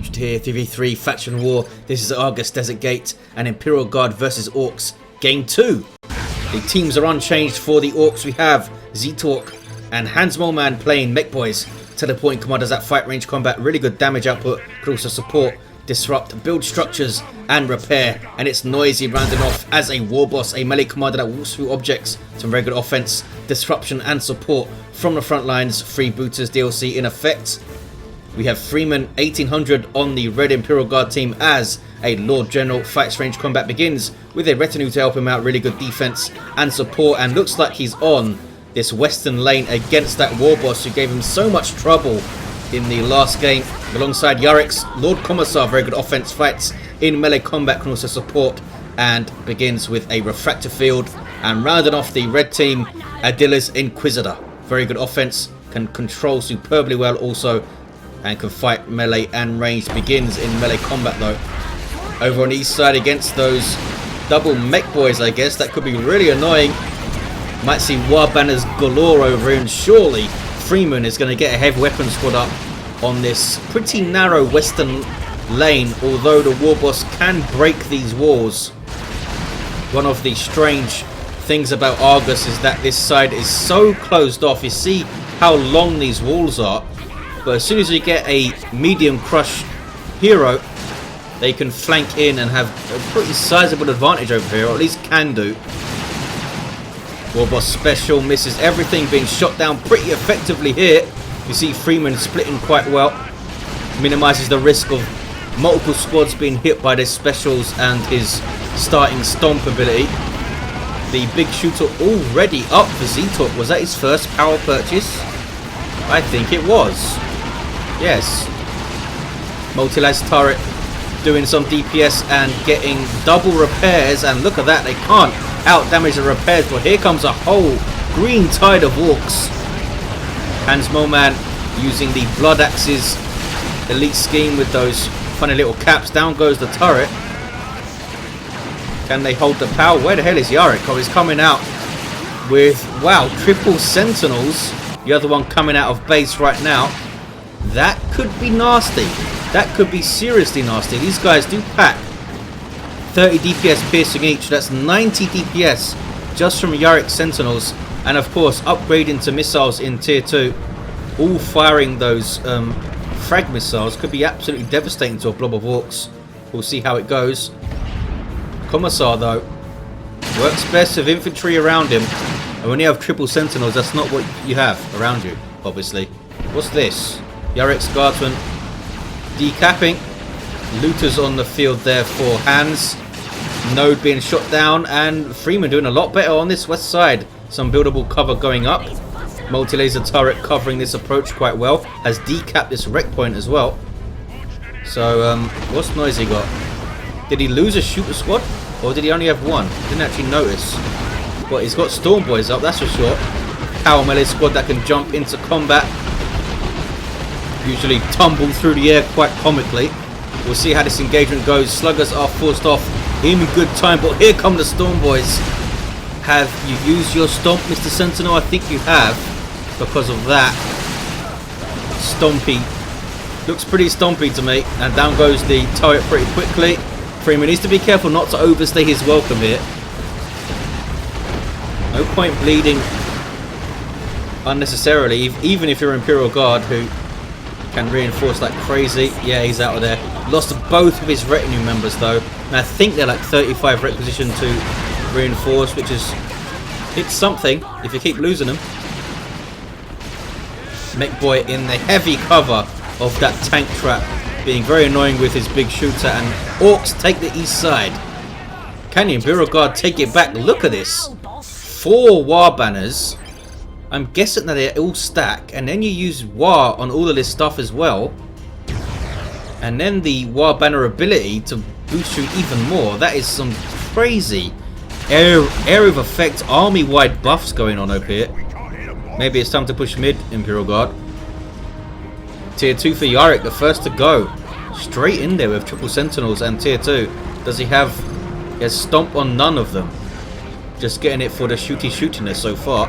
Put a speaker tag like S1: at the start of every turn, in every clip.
S1: brought you here 3v3 faction war. This is Argus Desert Gate and Imperial Guard versus Orcs game 2. The teams are unchanged. For the Orcs we have Z-Talk and Hans Moleman playing Mech Boys, teleporting commanders at fight range combat, really good damage output, could also support, disrupt, build structures and repair. And it's Noisy rounding off as a war boss, a melee commander that walks through objects, some very good offense, disruption and support from the front lines. Freebooters DLC in effect. We have Freeman 1800 on the Red Imperial Guard team as a Lord General. Fights range combat begins with a retinue to help him out, really good defense and support, and looks like he's on this western lane against that war boss who gave him so much trouble in the last game. Alongside Yarick's Lord Commissar, very good offense, fights in melee combat, can also support, and begins with a refractor field. And rounding off the red team, Adilla's Inquisitor, very good offense, can control superbly well also, and can fight melee and ranged. Begins in melee combat though. Over on the east side against those double Mech Boys, I guess that could be really annoying. Might see war banners galore over here, and surely Freeman is going to get a heavy weapon squad up on this pretty narrow western lane, although the war boss can break these walls. One of the strange things about Argus is that this side is so closed off. You see how long these walls are, but as soon as you get a medium crush hero, they can flank in and have a pretty sizable advantage over here, or at least can do. War boss special misses everything, being shot down pretty effectively here. You see Freeman splitting quite well, minimises the risk of multiple squads being hit by their specials and his starting stomp ability. The big shooter already up for Z-Talk. Was that his first power purchase? I think it was. Yes. Multi-las turret doing some DPS and getting double repairs, and look at that, they can't out damage the repairs, but here comes a whole green tide of orcs. Hans Moleman using the Blood Axes elite scheme with those funny little caps. Down goes the turret. Can they hold the power? Where the hell is Yarick? Oh, he's coming out with, wow, triple sentinels. The other one coming out of base right now. That could be nasty. That could be seriously nasty. These guys do pack 30 DPS piercing each. That's 90 DPS just from Yarick Sentinels. And of course, upgrading to missiles in tier 2. All firing those frag missiles could be absolutely devastating to a blob of orcs. We'll see how it goes. Commissar though works best with infantry around him. And when you have triple sentinels, that's not what you have around you, obviously. What's this? Yarick's guardsman decapping. Looters on the field there for Hans. Node being shot down, and Freeman doing a lot better on this west side. Some buildable cover going up. Multi-laser turret covering this approach quite well. Has decapped this wreck point as well. So, what's Noisy got? Did he lose a shooter squad? Or did he only have one? Didn't actually notice. But he's got Storm Boys up, that's for sure. Power melee squad that can jump into combat. Usually tumble through the air quite comically. We'll see how this engagement goes. Sluggers are forced off in good time, but here come the Storm Boys. Have you used your stomp, Mr. Sentinel? I think you have, because of that. Stompy. Looks pretty stompy to me. And down goes the turret pretty quickly. Freeman needs to be careful not to overstay his welcome here. No point bleeding unnecessarily, even if you're Imperial Guard, who can reinforce like crazy. Yeah, he's out of there. Lost both of his retinue members though, and I think they're like 35 requisition to reinforce, which is, it's something if you keep losing them. Mech Boy in the heavy cover of that tank trap, being very annoying with his big shooter, and Orcs take the east side. Can the Imperial Guard take it back? Look at this. 4 war banners. I'm guessing that they all stack, and then you use war on all of this stuff as well. And then the war banner ability to boost you even more. That is some crazy area of effect, army-wide buffs going on over here. Maybe it's time to push mid, Imperial Guard. Tier 2 for Yarick, the first to go. Straight in there with triple sentinels and tier 2. Does he have... He has stomp on none of them. Just getting it for the shootiness so far.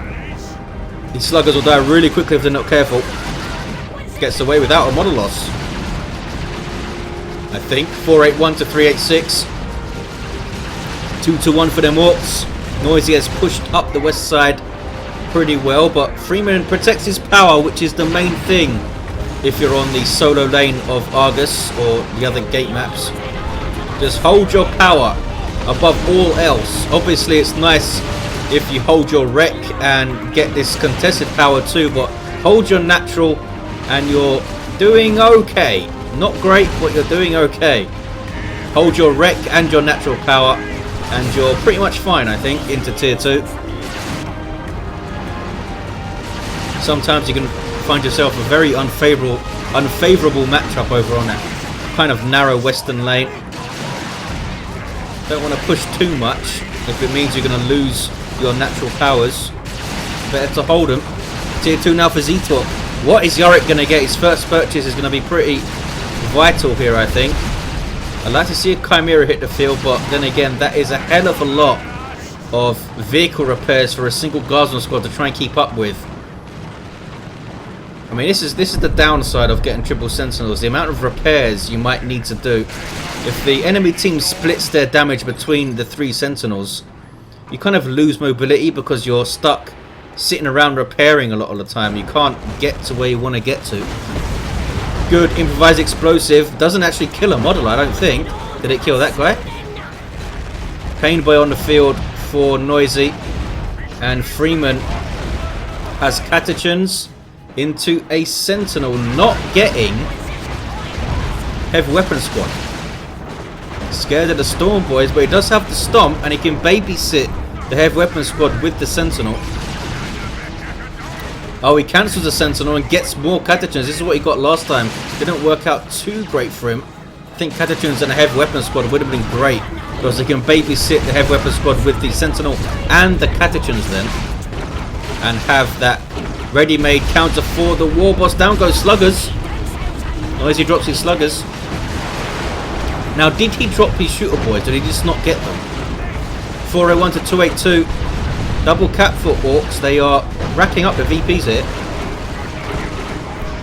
S1: These sluggers will die really quickly if they're not careful. Gets away without a model loss. I think. 481 to 386. 2-1 for them Orcs. Noisy has pushed up the west side pretty well, but Freeman protects his power, which is the main thing if you're on the solo lane of Argus or the other gate maps. Just hold your power above all else. Obviously it's nice if you hold your wreck and get this contested power too, but hold your natural and you're doing okay. Not great, but you're doing okay. Hold your wreck and your natural power and you're pretty much fine, I think, into tier 2. Sometimes you can find yourself a very unfavorable matchup over on that kind of narrow western lane. Don't want to push too much if it means you're going to lose your natural powers. Better to hold them. Tier 2 now for Z-Talk. What is Yorick going to get? His first purchase is going to be pretty vital here, I think. I'd like to see a Chimera hit the field, but then again, that is a hell of a lot of vehicle repairs for a single Guardsman squad to try and keep up with. I mean, this is the downside of getting triple Sentinels, the amount of repairs you might need to do. If the enemy team splits their damage between the 3 Sentinels, you kind of lose mobility because you're stuck sitting around repairing a lot of the time. You can't get to where you want to get to. Good improvised explosive. Doesn't actually kill a model, I don't think. Did it kill that guy? Pain Boy on the field for Noisy. And Freeman has Catachans into a Sentinel, not getting Heavy Weapon Squad. Scared of the Storm Boys, but he does have the Stomp and he can babysit the Heavy Weapon Squad with the Sentinel. Oh, he cancels the Sentinel and gets more Catachans. This is what he got last time. Didn't work out too great for him. I think Catachans and a Heavy Weapon Squad would have been great because they can babysit the Heavy Weapon Squad with the Sentinel and the Catachans then, and have that ready-made counter for the War Boss. Down goes Sluggers. Noisy drops his Sluggers. Now, did he drop his Shooter Boys? Did he just not get them? 401 to 282. Double cap for Orcs. They are racking up the VPs here.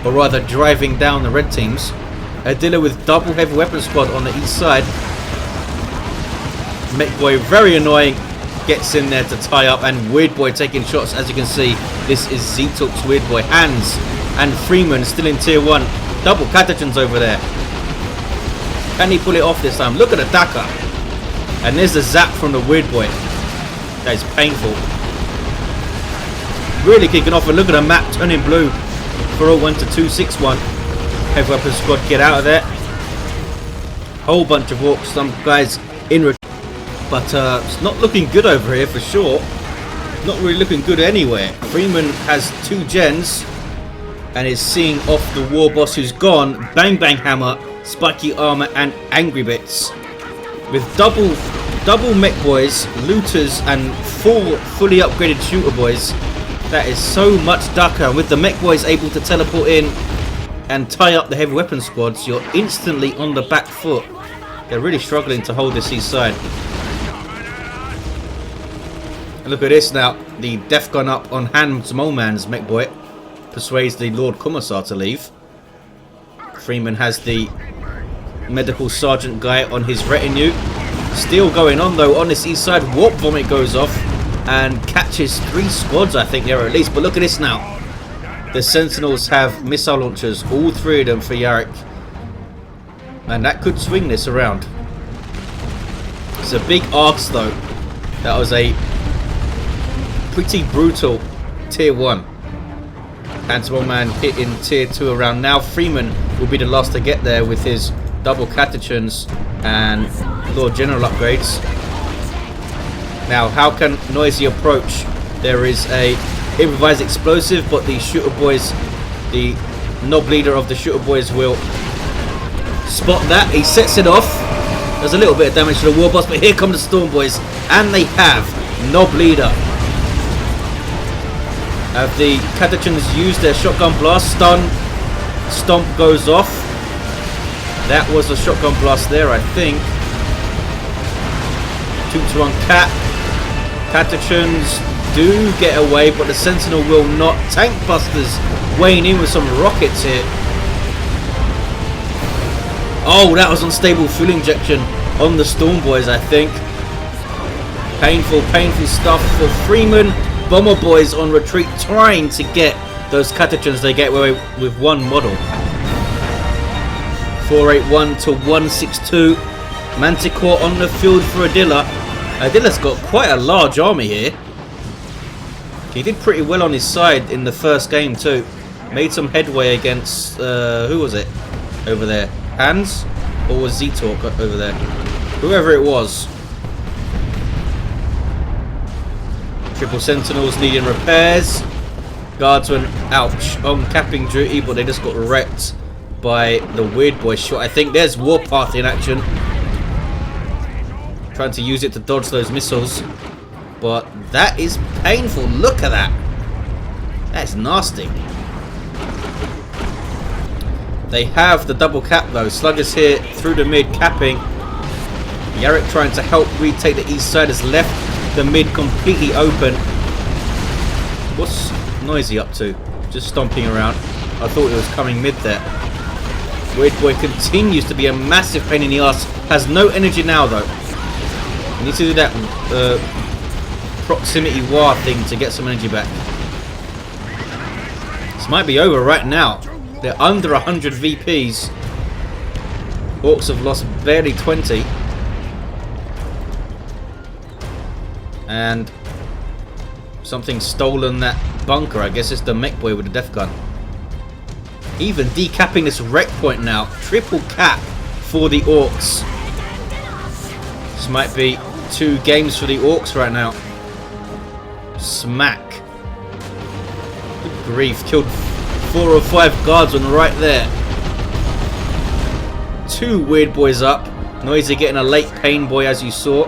S1: Or rather, driving down the red teams. Adilla with double Heavy Weapon Squad on the east side. Mech Boy, very annoying. Gets in there to tie up, and Weird Boy taking shots. As you can see, this is Z-Talk's Weird Boy. Hands and Freeman still in tier 1. Double Catachans over there. Can he pull it off this time? Look at the Daka. And there's the zap from the Weird Boy. That is painful. Really kicking off, and look at the map turning blue. 401 to 261. Heavy Weapon Squad get out of there. Whole bunch of Orcs. Some guys in. But it's not looking good over here for sure. Not really looking good anywhere. Freeman has 2 gens and is seeing off the War Boss who's gone. Bang Bang Hammer, Spiky Armor and Angry Bits. With double Mech Boys, Looters and 4 fully upgraded Shooter Boys. That is so much Daka. With the Mech Boys able to teleport in and tie up the Heavy Weapon Squads, you're instantly on the back foot. They're really struggling to hold this east side. Look at this now. The Death Gun up on Hans Moleman's Mech Boy persuades the Lord Commissar to leave. Freeman has the Medical Sergeant guy on his retinue. Still going on though on this east side. Warp Vomit goes off and catches 3 squads, I think there at least. But look at this now. The Sentinels have missile launchers, all 3 of them for Yarick. And that could swing this around. It's a big arcs though. That was a pretty brutal tier 1. Handsmall hit in tier 2 around now. Freeman will be the last to get there with his double Catachans and Lord General upgrades. Now, how can Noisy approach? There is a improvised explosive, but the Shooter Boys, the Knob leader of the Shooter Boys, will spot that. He sets it off. There's a little bit of damage to the War Boss, but here come the Storm Boys, and they have Knob leader. Have the Catachans used their shotgun blast? Stun. Stomp goes off. That was a shotgun blast there, I think. 2-1 Cat. Catachans do get away, but the Sentinel will not. Tank Busters weighing in with some rockets here. Oh, that was unstable fuel injection on the Storm Boys, I think. Painful, painful stuff for Freeman. Bomber Boys on retreat, trying to get those Catachans. They get away with one model. 481 to 162. Manticore on the field for Adilla. Adilla's got quite a large army here. He did pretty well on his side in the first game too. Made some headway against, who was it over there? Hans? Or was Z-Talk over there? Whoever it was. Triple Sentinels needing repairs. Guardsmen, ouch, on capping duty, but they just got wrecked by the Weird Boy shot. I think there's Warpath in action. Trying to use it to dodge those missiles. But that is painful. Look at that. That's nasty. They have the double cap though. Sluggers here through the mid capping. Yarrick trying to help retake the east side has left the mid completely open. What's Noisy up to? Just stomping around. I thought it was coming mid there. Weird Boy continues to be a massive pain in the ass. Has no energy now though. Needs to do that proximity war thing to get some energy back. This might be over right now. They're under 100 VPs. Orcs have lost barely 20. And something stolen that bunker. I guess it's the mech boy with the death gun. Even decapping this wreck point now. Triple cap for the Orcs. This might be 2 games for the Orcs right now. Smack. Good grief. Killed 4 or 5 guardsmen right there. 2 Weird Boys up. Noisy getting a late Pain Boy as you saw.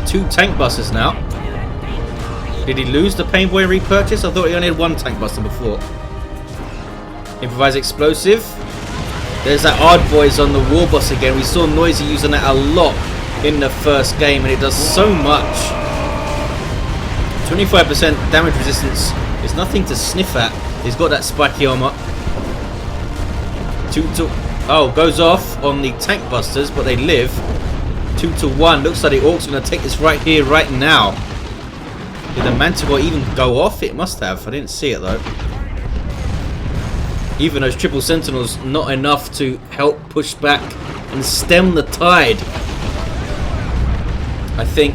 S1: 2 tank busters now. Did he lose the Pain Boy repurchase? I thought he only had 1 tank buster before. Improvised explosive. There's that Odd Boys on the War Boss again. We saw Noisy using that a lot in the first game, and it does so much. 25% damage resistance is nothing to sniff at. He's got that spiky armor. Goes off on the tank busters, but they live. 2 to 1. Looks like the Orcs are going to take this right here, right now. Did the Manticore even go off? It must have. I didn't see it though. Even those Triple Sentinels, not enough to help push back and stem the tide. I think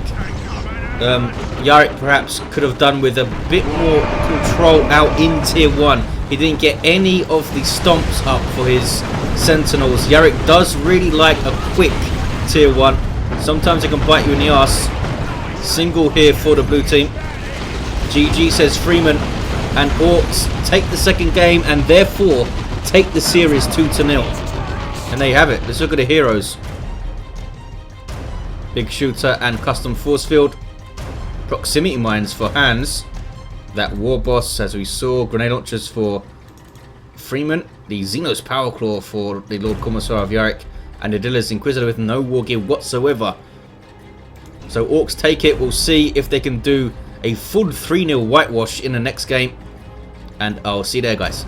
S1: Yarrick perhaps could have done with a bit more control out in tier 1. He didn't get any of the stomps up for his Sentinels. Yarrick does really like a quick tier 1. Sometimes it can bite you in the ass. Single here for the blue team. GG says Freeman, and Orcs take the second game and therefore take the series 2-0. And there you have it. Let's look at the heroes. Big Shooter and Custom Force Field. Proximity Mines for Hans. That War Boss, as we saw. Grenade Launchers for Freeman. The Xenos Power Claw for the Lord Commissar of Yarrick. And the Adilla's Inquisitor with no war gear whatsoever. So Orcs take it. We'll see if they can do a full 3-0 whitewash in the next game. And I'll see you there, guys.